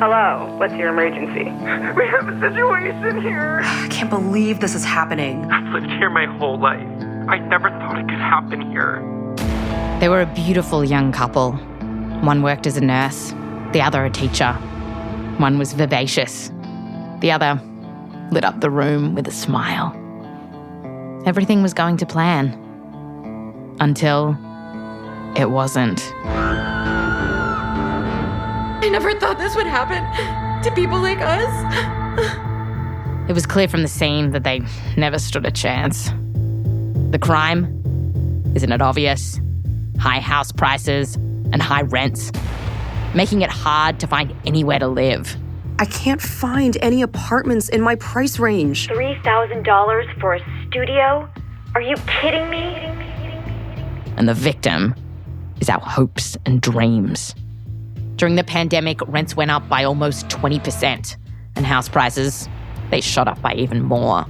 Hello, what's your emergency? We have a situation here. I can't believe this is happening. I've lived here my whole life. I never thought it could happen here. They were a beautiful young couple. One worked as a nurse, the other a teacher. One was vivacious. The other lit up the room with a smile. Everything was going to plan. Until it wasn't. I never thought this would happen to people like us. It was clear from the scene that they never stood a chance. The crime, isn't it obvious? High house prices and high rents, making it hard to find anywhere to live. I can't find any apartments in my price range. $3,000 for a studio? Are you kidding me? And the victim is our hopes and dreams. During the pandemic, rents went up by almost 20%, and house prices, they shot up by even more.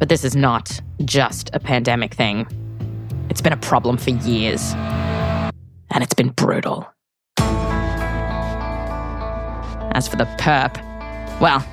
But this is not just a pandemic thing. It's been a problem for years, and it's been brutal. As for the perp, well,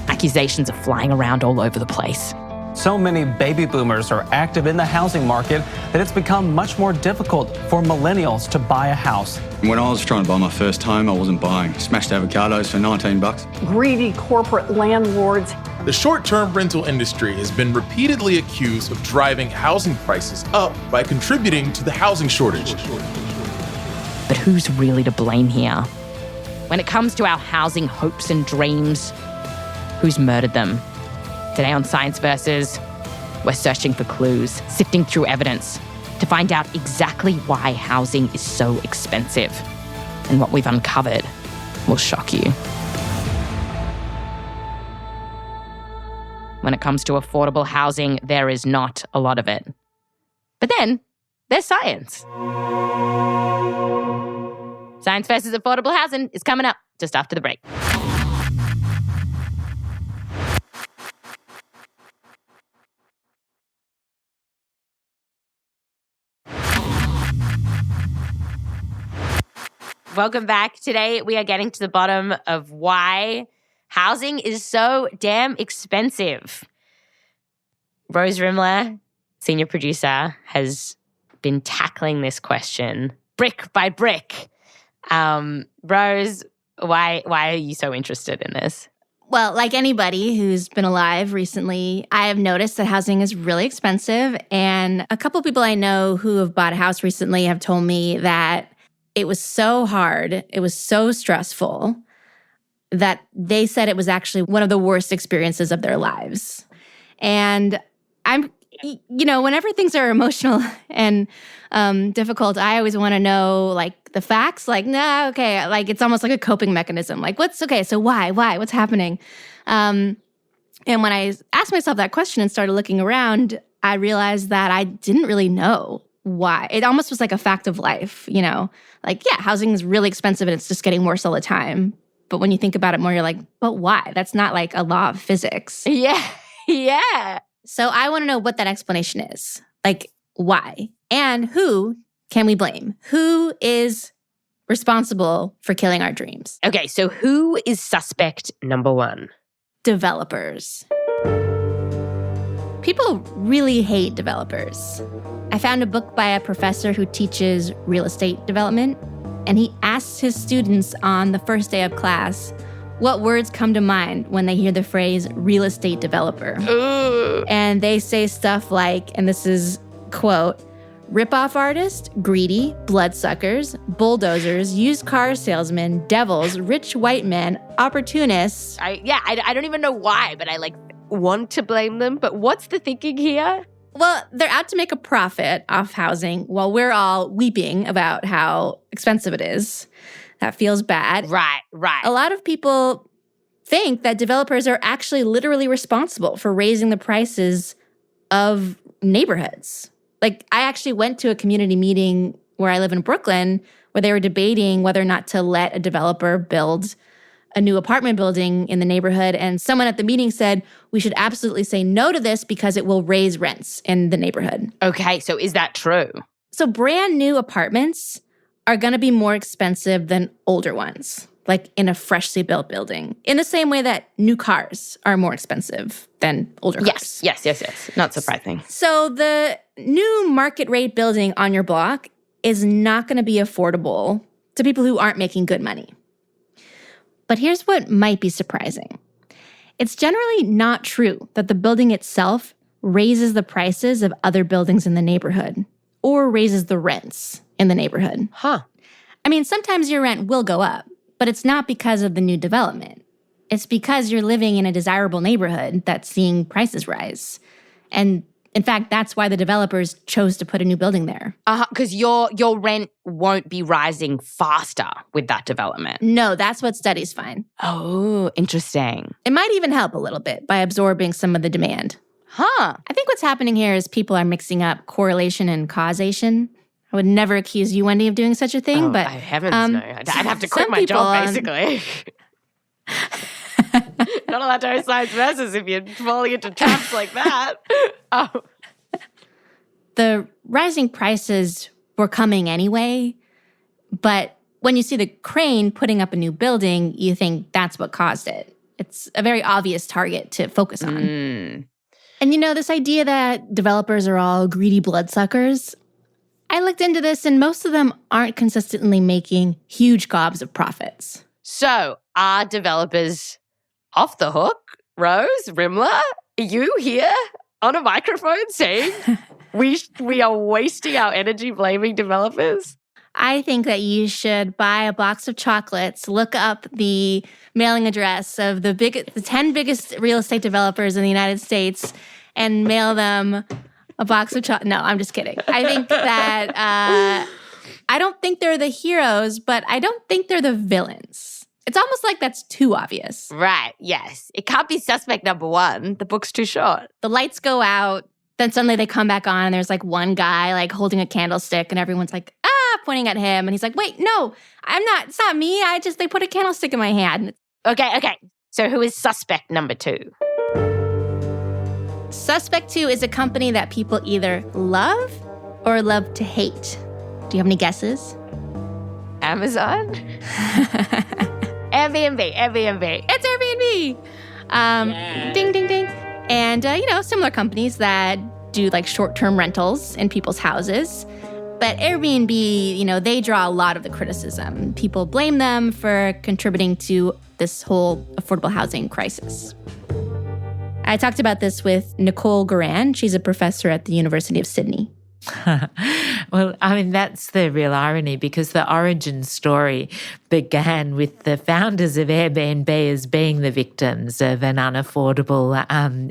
accusations are flying around all over the place. So many baby boomers are active in the housing market that it's become much more difficult for millennials to buy a house. When I was trying to buy my first home, I wasn't buying. Smashed avocados for $19. Greedy corporate landlords. The short-term rental industry has been repeatedly accused of driving housing prices up by contributing to the housing shortage. But who's really to blame here? When it comes to our housing hopes and dreams, who's murdered them? Today on Science Versus, we're searching for clues, sifting through evidence to find out exactly why housing is so expensive. And what we've uncovered will shock you. When it comes to affordable housing, there is not a lot of it. But then, there's science. Science Versus Affordable Housing is coming up just after the break. Welcome back. Today, we are getting to the bottom of why housing is so damn expensive. Rose Rimler, senior producer, has been tackling this question brick by brick. Rose, why are you so interested in this? Well, like anybody who's been alive recently, I have noticed that housing is really expensive. And a couple people I know who have bought a house recently have told me that it was so hard, it was so stressful, that they said it was actually one of the worst experiences of their lives. And whenever things are emotional and difficult, I always want to know, like, the facts. Like, nah, okay, like, it's almost like a coping mechanism. Like, so why, what's happening? And when I asked myself that question and started looking around, I realized that I didn't really know why. It almost was like a fact of life, Like, yeah, housing is really expensive and it's just getting worse all the time. But when you think about it more, you're like, but why? That's not like a law of physics. Yeah. So I want to know what that explanation is. Like, why? And who can we blame? Who is responsible for killing our dreams? Okay, so who is suspect number one? Developers. People really hate developers. I found a book by a professor who teaches real estate development, and he asks his students on the first day of class what words come to mind when they hear the phrase real estate developer. And they say stuff like, and this is, quote, rip-off artist, greedy, bloodsuckers, bulldozers, used car salesmen, devils, rich white men, opportunists. I don't even know why, but I want to blame them. But what's the thinking here? Well, they're out to make a profit off housing while we're all weeping about how expensive it is. That feels bad. Right. A lot of people think that developers are actually literally responsible for raising the prices of neighborhoods. Like, I actually went to a community meeting where I live in Brooklyn where they were debating whether or not to let a developer build a new apartment building in the neighborhood. And someone at the meeting said, we should absolutely say no to this because it will raise rents in the neighborhood. Okay, so is that true? So brand new apartments are going to be more expensive than older ones. like in a freshly built building, in the same way that new cars are more expensive than older cars. Yes. Not surprising. So the new market rate building on your block is not going to be affordable to people who aren't making good money. But here's what might be surprising. It's generally not true that the building itself raises the prices of other buildings in the neighborhood or raises the rents in the neighborhood. Huh. I mean, sometimes your rent will go up, but it's not because of the new development. It's because you're living in a desirable neighborhood that's seeing prices rise. And in fact, that's why the developers chose to put a new building there. Because your rent won't be rising faster with that development. No, that's what studies find. Oh, interesting. It might even help a little bit by absorbing some of the demand. Huh. I think what's happening here is people are mixing up correlation and causation. I would never accuse you, Wendy, of doing such a thing, but... heavens no. I'd have to quit my job, basically. Not allowed to host Science Versus if you're falling into traps like that. Oh. The rising prices were coming anyway, but when you see the crane putting up a new building, you think that's what caused it. It's a very obvious target to focus on. And this idea that developers are all greedy bloodsuckers, I looked into this and most of them aren't consistently making huge gobs of profits. So, are developers off the hook? Rose Rimler, are you here on a microphone saying we are wasting our energy blaming developers? I think that you should buy a box of chocolates, look up the mailing address of the 10 biggest real estate developers in the United States and mail them a box of chocolate. No, I'm just kidding. I think that I don't think they're the heroes, but I don't think they're the villains. It's almost like that's too obvious. Right, yes. It can't be suspect number one. The book's too short. The lights go out, then suddenly they come back on and there's like one guy like holding a candlestick and everyone's like, pointing at him. And he's like, wait, no, it's not me. They put a candlestick in my hand. Okay. So who is suspect number 2? Suspect 2 is a company that people either love or love to hate. Do you have any guesses? Amazon? Airbnb. It's Airbnb. Ding, ding, ding. And, similar companies that do like short-term rentals in people's houses. But Airbnb, they draw a lot of the criticism. People blame them for contributing to this whole affordable housing crisis. I talked about this with Nicole Gurran. She's a professor at the University of Sydney. Well, that's the real irony because the origin story began with the founders of Airbnb as being the victims of an unaffordable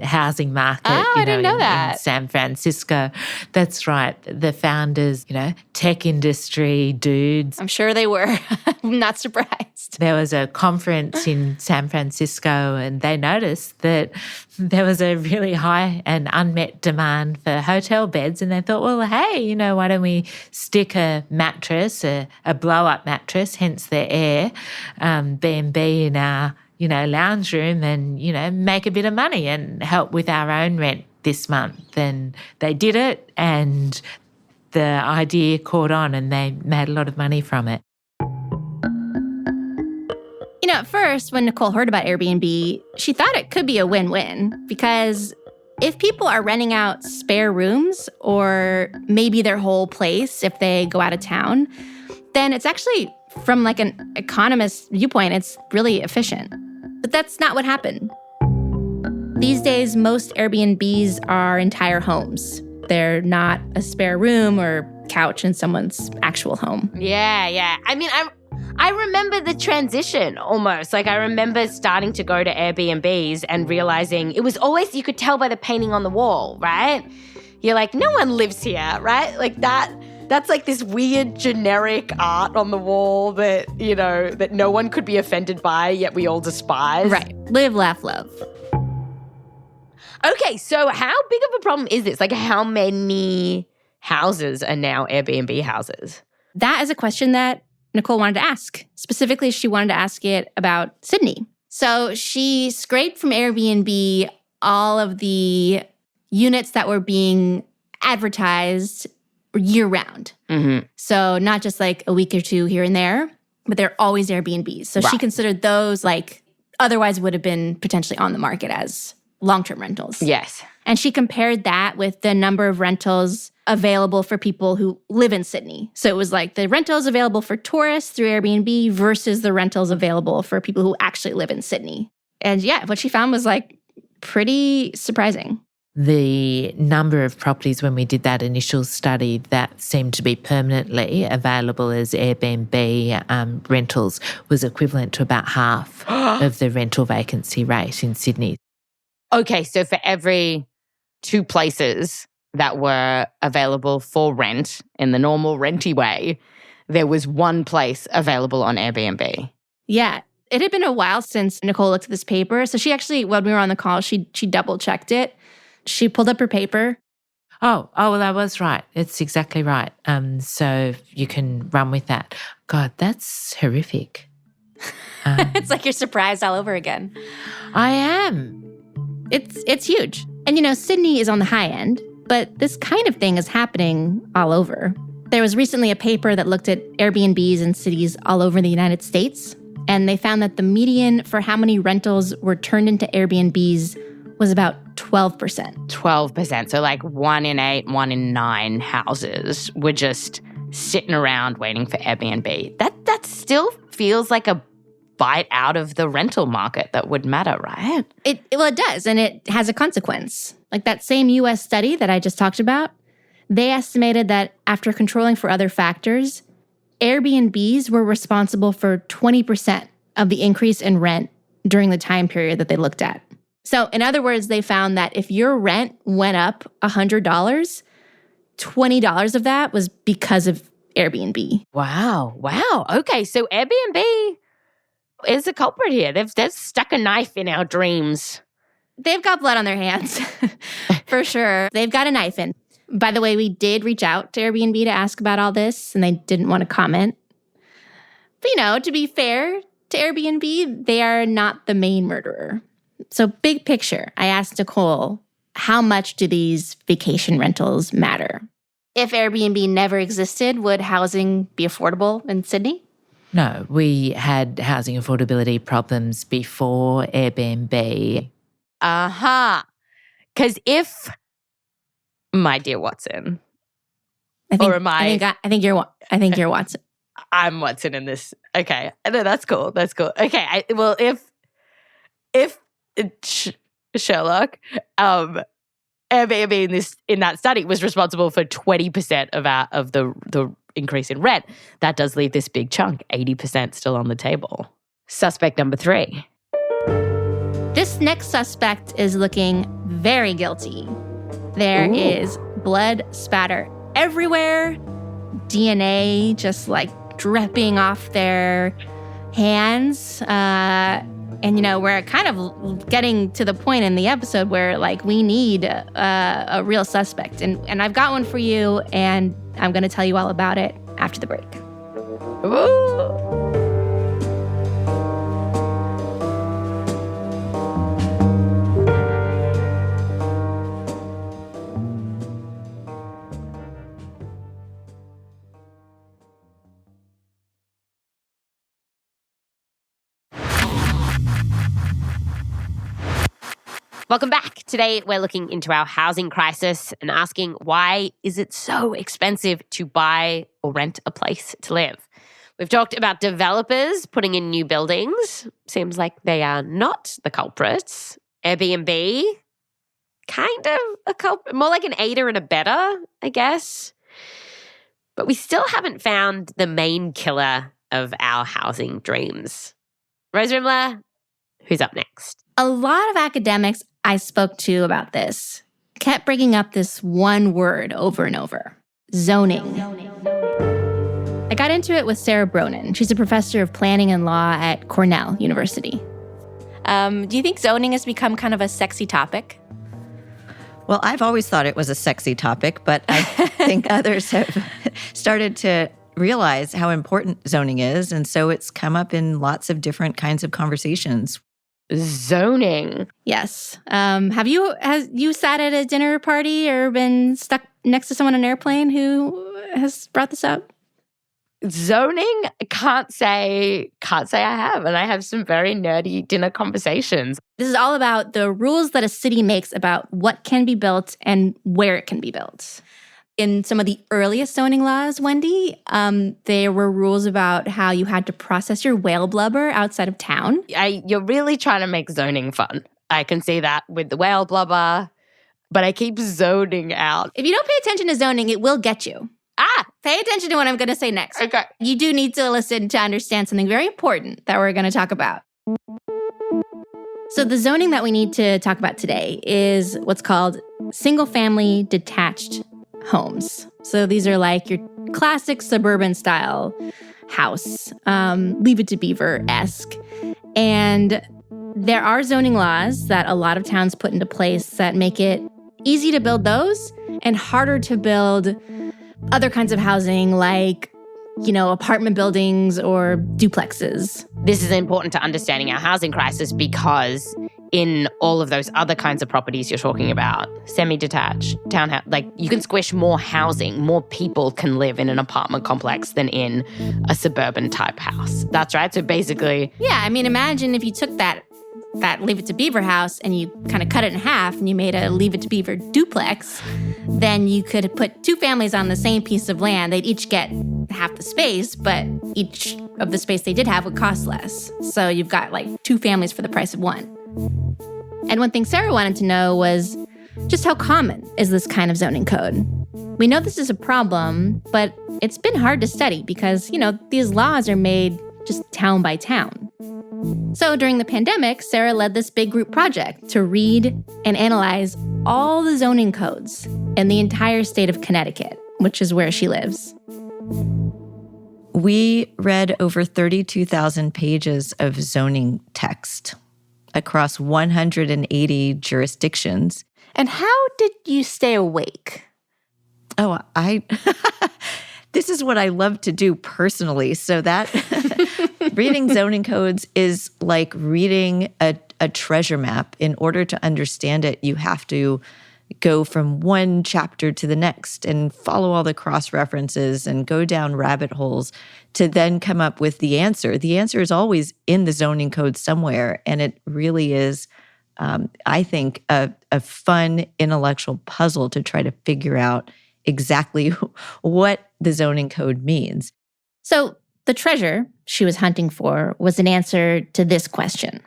housing market. I didn't know that. In San Francisco. That's right. The founders, tech industry dudes. I'm sure they were. I'm not surprised. There was a conference in San Francisco and they noticed that there was a really high and unmet demand for hotel beds and they thought, well, hey, why don't we stick a mattress, a blow-up mattress, hence the Airbnb in our, lounge room and, make a bit of money and help with our own rent this month. And they did it and the idea caught on and they made a lot of money from it. At first, when Nicole heard about Airbnb, she thought it could be a win-win because if people are renting out spare rooms or maybe their whole place if they go out of town, then it's actually, from like an economist's viewpoint, it's really efficient. But that's not what happened. These days, most Airbnbs are entire homes. They're not a spare room or couch in someone's actual home. Yeah. I remember the transition almost. Like I remember starting to go to Airbnbs and realizing it was always, you could tell by the painting on the wall, right? You're like, no one lives here, right? Like that's like this weird generic art on the wall that, that no one could be offended by, yet we all despise. Right. Live, laugh, love. Okay, so how big of a problem is this? Like how many houses are now Airbnb houses? That is a question that Nicole wanted to ask. Specifically, she wanted to ask it about Sydney. So she scraped from Airbnb all of the units that were being advertised year-round. Mm-hmm. So not just like a week or two here and there, but they're always Airbnbs. So she considered those like otherwise would have been potentially on the market as long-term rentals. Yes. And she compared that with the number of rentals available for people who live in Sydney. So it was like the rentals available for tourists through Airbnb versus the rentals available for people who actually live in Sydney. And yeah, what she found was like pretty surprising. The number of properties when we did that initial study that seemed to be permanently available as Airbnb rentals was equivalent to about half of the rental vacancy rate in Sydney. Okay, so for every 2 places that were available for rent in the normal renty way, there was 1 place available on Airbnb. Yeah. It had been a while since Nicole looked at this paper. So she actually, when we were on the call, she double-checked it. She pulled up her paper. Oh, well, I was right. It's exactly right. So you can run with that. God, that's horrific. It's like you're surprised all over again. I am. It's huge. And, Sydney is on the high end, but this kind of thing is happening all over. There was recently a paper that looked at Airbnbs in cities all over the United States, and they found that the median for how many rentals were turned into Airbnbs was about 12%. 12%. So like 1 in 8, 1 in 9 houses were just sitting around waiting for Airbnb. That still feels like a bite out of the rental market that would matter, right? It does, and it has a consequence. Like that same U.S. study that I just talked about, they estimated that after controlling for other factors, Airbnbs were responsible for 20% of the increase in rent during the time period that they looked at. So in other words, they found that if your rent went up $100, $20 of that was because of Airbnb. Wow. Okay, so Airbnb is a culprit here. They've stuck a knife in our dreams. They've got blood on their hands, for sure. They've got a knife in. By the way, we did reach out to Airbnb to ask about all this, and they didn't want to comment. But, to be fair to Airbnb, they are not the main murderer. So big picture, I asked Nicole, how much do these vacation rentals matter? If Airbnb never existed, would housing be affordable in Sydney? No, we had housing affordability problems before Airbnb. Because if, my dear Watson, I think you're Watson. I'm Watson in this. Okay, no, that's cool. Okay, if Sherlock, Airbnb in that study was responsible for 20% of the increase in rent, that does leave this big chunk, 80% still on the table. Suspect number 3. This next suspect is looking very guilty. There is blood spatter everywhere, DNA just like dripping off their hands. And, we're kind of getting to the point in the episode where, like, we need a real suspect. And I've got one for you, and I'm going to tell you all about it after the break. Ooh. Welcome back. Today, we're looking into our housing crisis and asking why is it so expensive to buy or rent a place to live? We've talked about developers putting in new buildings. Seems like they are not the culprits. Airbnb, kind of a culprit, more like an aider and abetter, I guess. But we still haven't found the main killer of our housing dreams. Rose Rimler, who's up next? A lot of academics I spoke to about this kept bringing up this one word over and over: zoning. I got into it with Sara Bronin. She's a professor of planning and law at Cornell University. Do you think zoning has become kind of a sexy topic? Well, I've always thought it was a sexy topic, but I think others have started to realize how important zoning is. And so it's come up in lots of different kinds of conversations. Zoning. Yes. Has you sat at a dinner party or been stuck next to someone on an airplane who has brought this up? Zoning Can't say I have. And I have some very nerdy dinner conversations. This is all about the rules that a city makes about what can be built and where it can be built. In some of the earliest zoning laws, Wendy, there were rules about how you had to process your whale blubber outside of town. You're really trying to make zoning fun. I can see that with the whale blubber, but I keep zoning out. If you don't pay attention to zoning, it will get you. Pay attention to what I'm going to say next. Okay. You do need to listen to understand something very important that we're going to talk about. So the zoning that we need to talk about today is what's called single-family detached homes. So these are like your classic suburban style house, Leave It to Beaver-esque. And there are zoning laws that a lot of towns put into place that make it easy to build those and harder to build other kinds of housing like, apartment buildings or duplexes. This is important to understanding our housing crisis because in all of those other kinds of properties you're talking about, semi-detached, townhouse, like you can squish more housing, more people can live in an apartment complex than in a suburban type house. That's right. So basically... Yeah, imagine if you took that Leave It to Beaver house and you kind of cut it in half and you made a Leave It to Beaver duplex, then you could put two families on the same piece of land. They'd each get half the space, but each of the space they did have would cost less. So you've got like two families for the price of one. And one thing Sara wanted to know was just how common is this kind of zoning code? We know this is a problem, but it's been hard to study because, these laws are made just town by town. So during the pandemic, Sara led this big group project to read and analyze all the zoning codes in the entire state of Connecticut, which is where she lives. We read over 32,000 pages of zoning text across 180 jurisdictions. And how did you stay awake? Oh, this is what I love to do personally. So that reading zoning codes is like reading a treasure map. In order to understand it, you have to go from one chapter to the next and follow all the cross-references and go down rabbit holes to then come up with the answer. The answer is always in the zoning code somewhere, and it really is, I think, a fun intellectual puzzle to try to figure out exactly what the zoning code means. So the treasure she was hunting for was an answer to this question.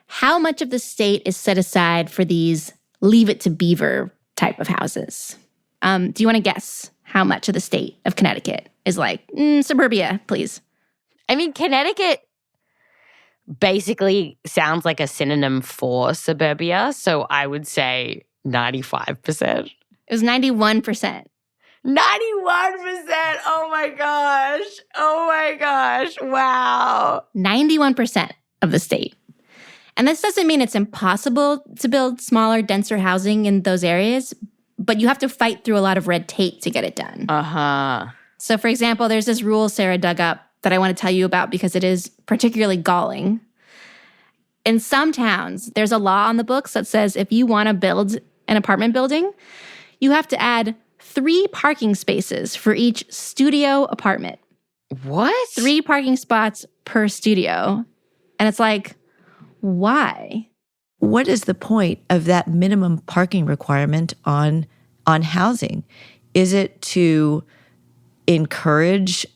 How much of the state is set aside for these Leave It to Beaver type of houses? Do you want to guess how much of the state of Connecticut is like, suburbia, please? Connecticut basically sounds like a synonym for suburbia, so I would say 95%. It was 91%. 91%! Oh my gosh. Wow. 91% of the state. And this doesn't mean it's impossible to build smaller, denser housing in those areas, but you have to fight through a lot of red tape to get it done. So for example, there's this rule Sara dug up that I want to tell you about because it is particularly galling. In some towns, there's a law on the books that says if you want to build an apartment building, you have to add 3 parking spaces for each studio apartment. What? 3 parking spots per studio. And it's like, why? What is the point of that minimum parking requirement on housing? Is it to encourage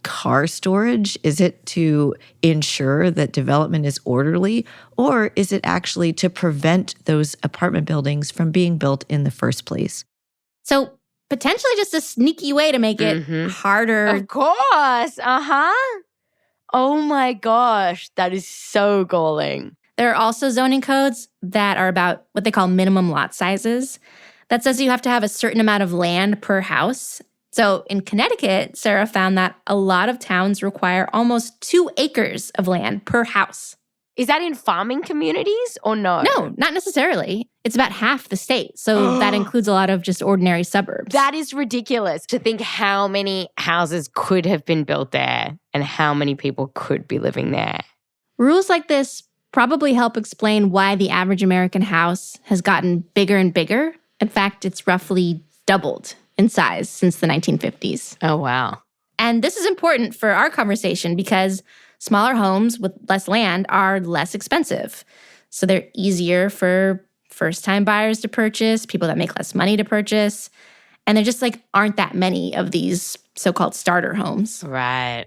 car storage? Is it to ensure that development is orderly? Or is it actually to prevent those apartment buildings from being built in the first place? So potentially just a sneaky way to make it harder. Of course. Oh my gosh. That is so galling. There are also zoning codes that are about what they call minimum lot sizes. That says you have to have a certain amount of land per house. So in Connecticut, Sara found that a lot of towns require almost 2 acres of land per house. Is that in farming communities or no? No, not necessarily. It's about half the state. So that includes a lot of just ordinary suburbs. That is ridiculous to think how many houses could have been built there and how many people could be living there. Rules like this probably help explain why the average American house has gotten bigger and bigger. In fact, it's roughly doubled in size since the 1950s. Oh, wow. And this is important for our conversation because smaller homes with less land are less expensive. So they're easier for first-time buyers to purchase, people that make less money to purchase. And there just aren't that many of these so-called starter homes. Right.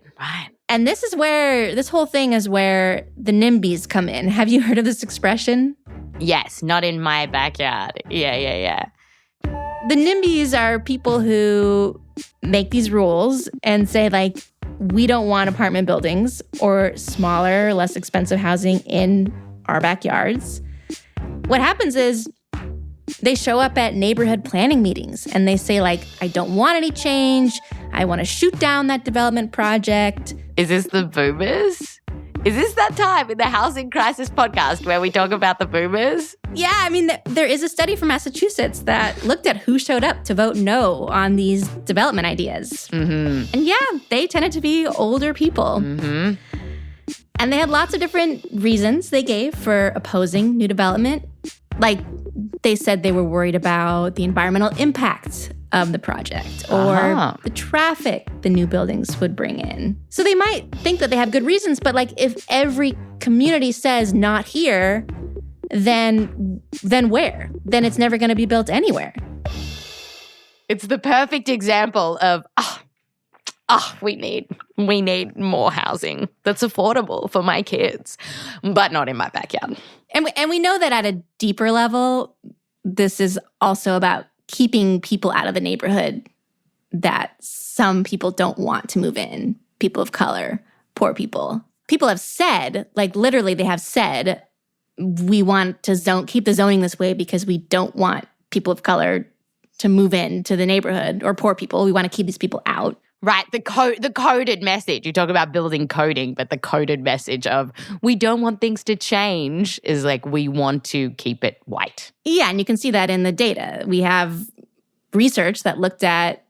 And this whole thing is where the NIMBYs come in. Have you heard of this expression? Yes, not in my backyard. Yeah. The NIMBYs are people who make these rules and say, we don't want apartment buildings or smaller, less expensive housing in our backyards. What happens is they show up at neighborhood planning meetings and they say, I don't want any change. I want to shoot down that development project. Is this the boomers? Is this that time in the Housing Crisis podcast where we talk about the boomers? Yeah, I mean, there is a study from Massachusetts that looked at who showed up to vote no on these development ideas. Mm-hmm. And yeah, they tended to be older people. Mm-hmm. And they had lots of different reasons they gave for opposing new development. They said they were worried about the environmental impact of the project or the traffic the new buildings would bring in. So they might think that they have good reasons, but if every community says not here, then where? Then it's never going to be built anywhere. It's the perfect example of, we need more housing that's affordable for my kids, but not in my backyard. And we know that at a deeper level, this is also about keeping people out of the neighborhood that some people don't want to move in. People of color, poor people. People have said, literally they have said, we want to keep the zoning this way because we don't want people of color to move into the neighborhood, or poor people. We want to keep these people out. Right, the coded message. You talk about building coding, but the coded message of we don't want things to change is we want to keep it white. Yeah, and you can see that in the data. We have research that looked at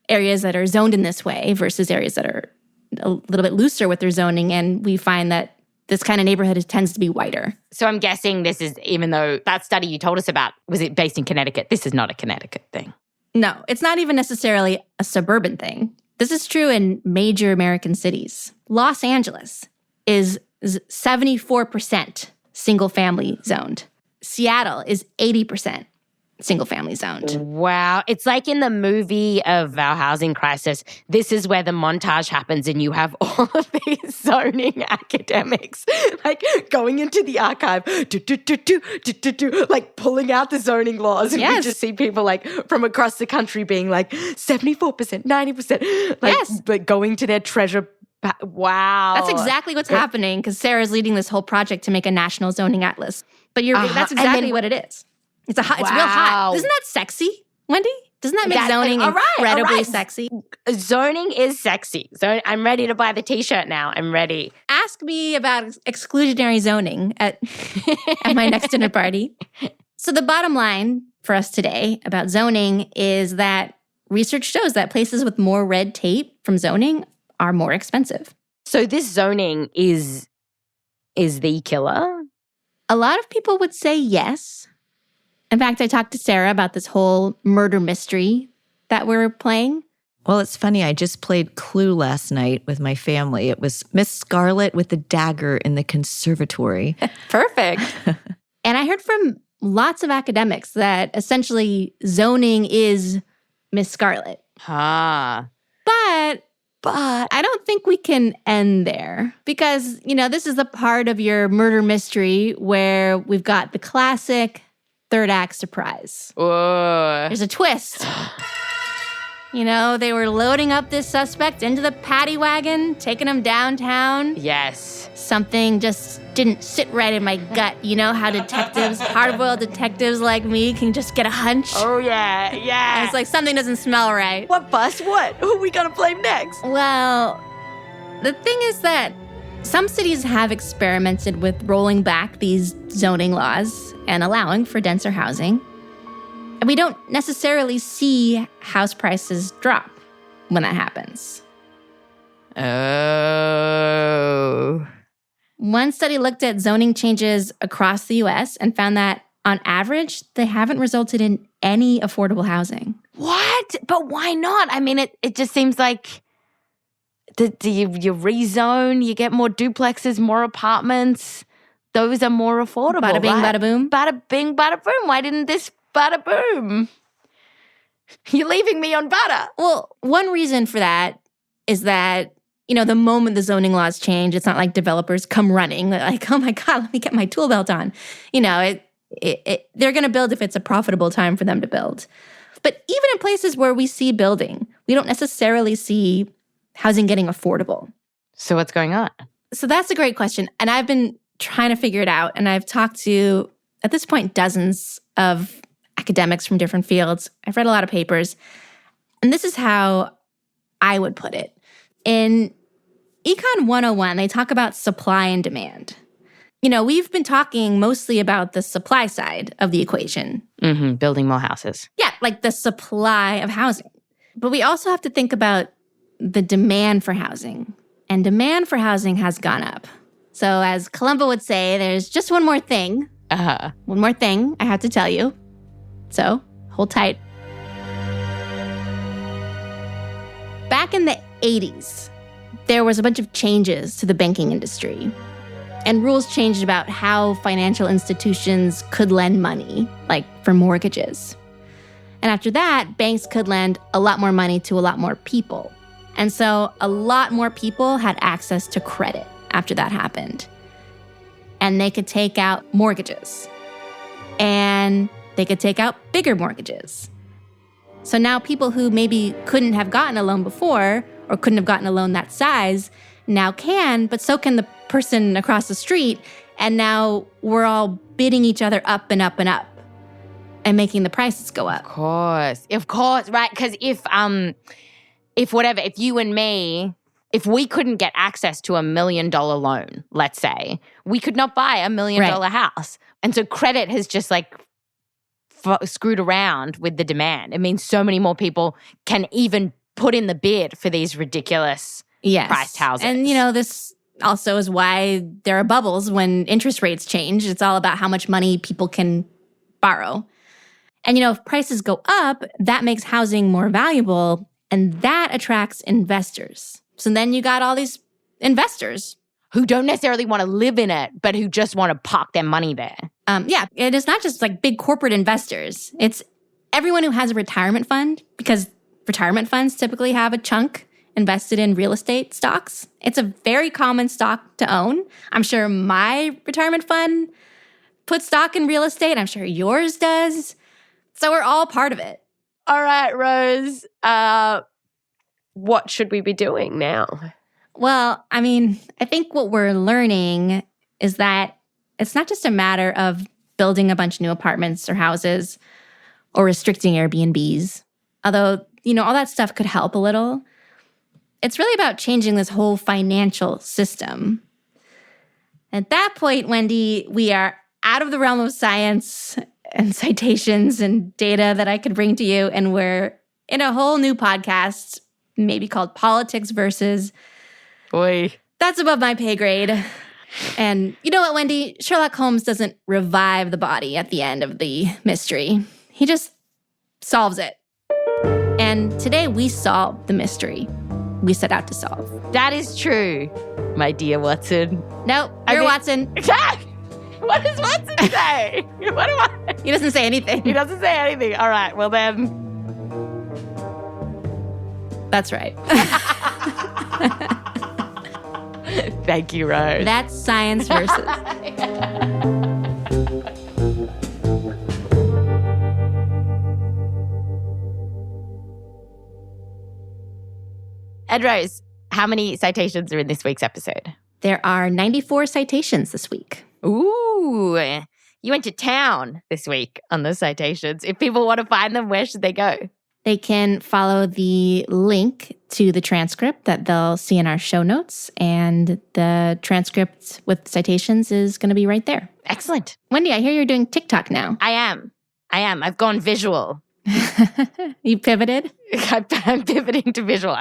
areas that are zoned in this way versus areas that are a little bit looser with their zoning, and we find that this kind of neighborhood tends to be whiter. So I'm guessing this is, even though that study you told us about, was it based in Connecticut? This is not a Connecticut thing. No, it's not even necessarily a suburban thing. This is true in major American cities. Los Angeles is 74% single-family zoned. Seattle is 80% single-family zoned. Wow. It's like in the movie of our housing crisis, this is where the montage happens and you have all of these zoning academics going into the archive, pulling out the zoning laws. And we just see people from across the country being 74%, 90%, going to their treasure. Wow. That's exactly what's happening because Sarah's leading this whole project to make a national zoning atlas. But that's exactly what it is. It's real hot. Isn't that sexy, Wendy? Doesn't that make zoning incredibly sexy? Zoning is sexy. So I'm ready to buy the T-shirt now. I'm ready. Ask me about exclusionary zoning at my next dinner party. So the bottom line for us today about zoning is that research shows that places with more red tape from zoning are more expensive. So this zoning is the killer? A lot of people would say yes. In fact, I talked to Sarah about this whole murder mystery that we're playing. Well, it's funny. I just played Clue last night with my family. It was Miss Scarlet with the dagger in the conservatory. Perfect. And I heard from lots of academics that essentially zoning is Miss Scarlet. But I don't think we can end there because, this is the part of your murder mystery where we've got the classic third act surprise. There's a twist. They were loading up this suspect into the paddy wagon, taking him downtown. Yes. Something just didn't sit right in my gut. You know how detectives, hard-boiled detectives like me can just get a hunch? Oh, yeah. And it's something doesn't smell right. What bus? What? Who are we going to blame next? Well, the thing is that some cities have experimented with rolling back these zoning laws and allowing for denser housing. And we don't necessarily see house prices drop when that happens. Oh. One study looked at zoning changes across the U.S. and found that, on average, they haven't resulted in any affordable housing. What? But why not? I mean, it just seems like Do you rezone? You get more duplexes, more apartments. Those are more affordable. Bada bing, right? bada boom. Bada bing, bada boom. Why didn't this bada boom? You're leaving me on butter. Well, one reason for that is that, the moment the zoning laws change, it's not like developers come running like, oh my God, let me get my tool belt on. They're going to build if it's a profitable time for them to build. But even in places where we see building, we don't necessarily see housing getting affordable. So what's going on? So that's a great question. And I've been trying to figure it out. And I've talked to, at this point, dozens of academics from different fields. I've read a lot of papers. And this is how I would put it. In Econ 101, they talk about supply and demand. We've been talking mostly about the supply side of the equation. Mm-hmm. Building more houses. Yeah, like the supply of housing. But we also have to think about the demand for housing. And demand for housing has gone up. So as Columbo would say, there's just one more thing. One more thing I have to tell you. So hold tight. Back in the 80s, there was a bunch of changes to the banking industry. And rules changed about how financial institutions could lend money, like for mortgages. And after that, banks could lend a lot more money to a lot more people. And so a lot more people had access to credit after that happened. And they could take out mortgages. And they could take out bigger mortgages. So now people who maybe couldn't have gotten a loan before or couldn't have gotten a loan that size now can, but so can the person across the street. And now we're all bidding each other up and up and up and making the prices go up. Of course, right? Because if you and me, if we couldn't get access to $1 million loan, let's say, we could not buy $1 million house. And so credit has just screwed around with the demand. It means so many more people can even put in the bid for these ridiculous priced houses. And, this also is why there are bubbles when interest rates change. It's all about how much money people can borrow. And, if prices go up, that makes housing more valuable, and that attracts investors. So then you got all these investors who don't necessarily want to live in it, but who just want to park their money there. It is not just like big corporate investors. It's everyone who has a retirement fund, because retirement funds typically have a chunk invested in real estate stocks. It's a very common stock to own. I'm sure my retirement fund puts stock in real estate. I'm sure yours does. So we're all part of it. All right, Rose. What should we be doing now? Well, I think what we're learning is that it's not just a matter of building a bunch of new apartments or houses or restricting Airbnbs, although, all that stuff could help a little. It's really about changing this whole financial system. At that point, Wendy, we are out of the realm of science and citations and data that I could bring to you, and we're in a whole new podcast, maybe called Politics Versus. Boy. That's above my pay grade. And you know what, Wendy? Sherlock Holmes doesn't revive the body at the end of the mystery. He just solves it. And today we solved the mystery we set out to solve. That is true, my dear Watson. No, you're Watson. What does Watson say? What do I? He doesn't say anything. He doesn't say anything. All right, well then. That's right. Thank you, Rose. That's science versus. And Rose, how many citations are in this week's episode? There are 94 citations this week. Ooh, you went to town this week on those citations. If people want to find them, where should they go? They can follow the link to the transcript that they'll see in our show notes, and the transcript with citations is going to be right there. Excellent. Wendy, I hear you're doing TikTok now. I am. I've gone visual. You pivoted? I'm pivoting to visual.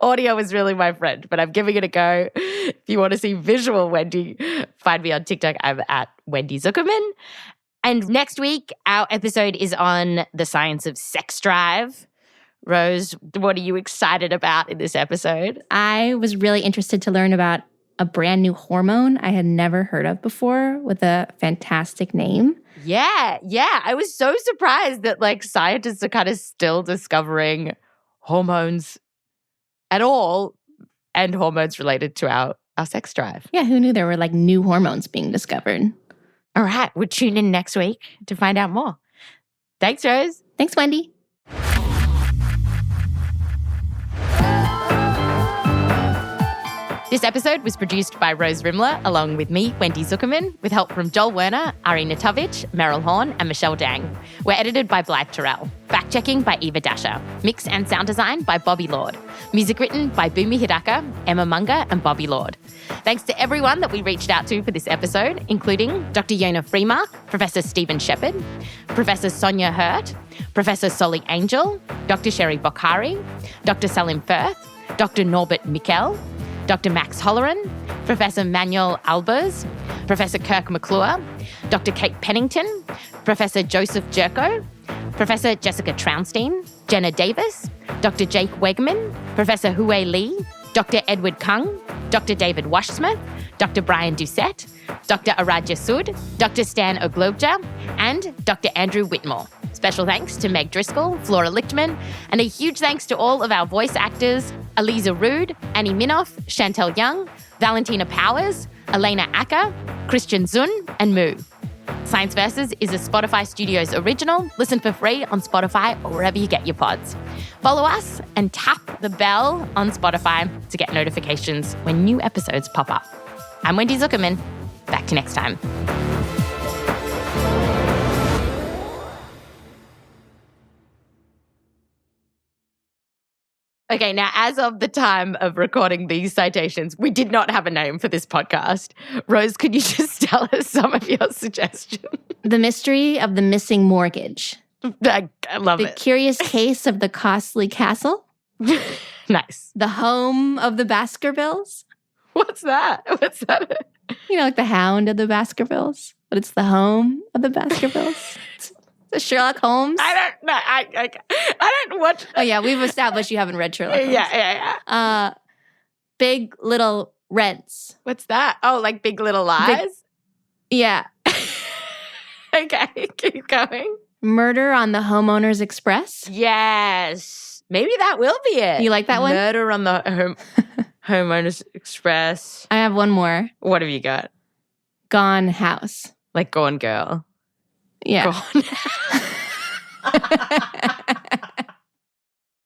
Audio is really my friend, but I'm giving it a go. If you want to see visual Wendy, find me on TikTok. I'm at Wendy Zukerman. And next week, our episode is on the science of sex drive. Rose, what are you excited about in this episode? I was really interested to learn about a brand new hormone I had never heard of before with a fantastic name. Yeah. I was so surprised that scientists are kind of still discovering hormones at all and hormones related to our sex drive. Yeah, who knew there were new hormones being discovered? All right, we'll tune in next week to find out more. Thanks, Rose. Thanks, Wendy. This episode was produced by Rose Rimler, along with me, Wendy Zukerman, with help from Joel Werner, Ari Natowicz, Meryl Horn, and Michel Dang. We're edited by Blythe Terrell. Fact-checking by Eva Dasher. Mix and sound design by Bobby Lord. Music written by Bumi Hidaka, Emma Munger, and Bobby Lord. Thanks to everyone that we reached out to for this episode, including Dr. Yonah Freemark, Professor Stephen Sheppard, Professor Sonia Hirt, Professor Solly Angel, Dr. Sherry Bokhari, Dr. Salim Furth, Dr. Norbert Michel, Dr. Max Holleran, Professor Manuel Aalbers, Professor Kirk McClure, Dr. Kate Pennington, Professor Joseph Gyourko, Professor Jessica Trounstine, Jenna Davis, Dr. Jake Wegman, Professor Hui Lee, Dr. Edward Kung, Dr. David Washsmith, Dr. Brian Doucette, Dr. Aradja Sood, Dr. Stan Oglobja, and Dr. Andrew Whitmore. Special thanks to Meg Driscoll, Flora Lichtman, and a huge thanks to all of our voice actors, Aliza Rood, Annie Minoff, Chantel Young, Valentina Powers, Elena Acker, Christian Zun, and Moo. Science Versus is a Spotify Studios original. Listen for free on Spotify or wherever you get your pods. Follow us and tap the bell on Spotify to get notifications when new episodes pop up. I'm Wendy Zukerman. Back to next time. Okay, now as of the time of recording these citations, we did not have a name for this podcast. Rose, could you just tell us some of your suggestions? The Mystery of the Missing Mortgage. I love it. The Curious Case of the Costly Castle. Nice. The Home of the Baskervilles. What's that? You know, like the Hound of the Baskervilles, but it's the Home of the Baskervilles. The Sherlock Holmes. I don't know. I don't watch. Oh yeah, we've established you haven't read Sherlock Holmes. Yeah. Big Little Rents. What's that? Oh, like Big Little Lies? Yeah. Okay, keep going. Murder on the Homeowners Express. Yes. Maybe that will be it. You like that one? Murder on the Homeowners Express. I have one more. What have you got? Gone House. Like Gone Girl. Yeah. Gone.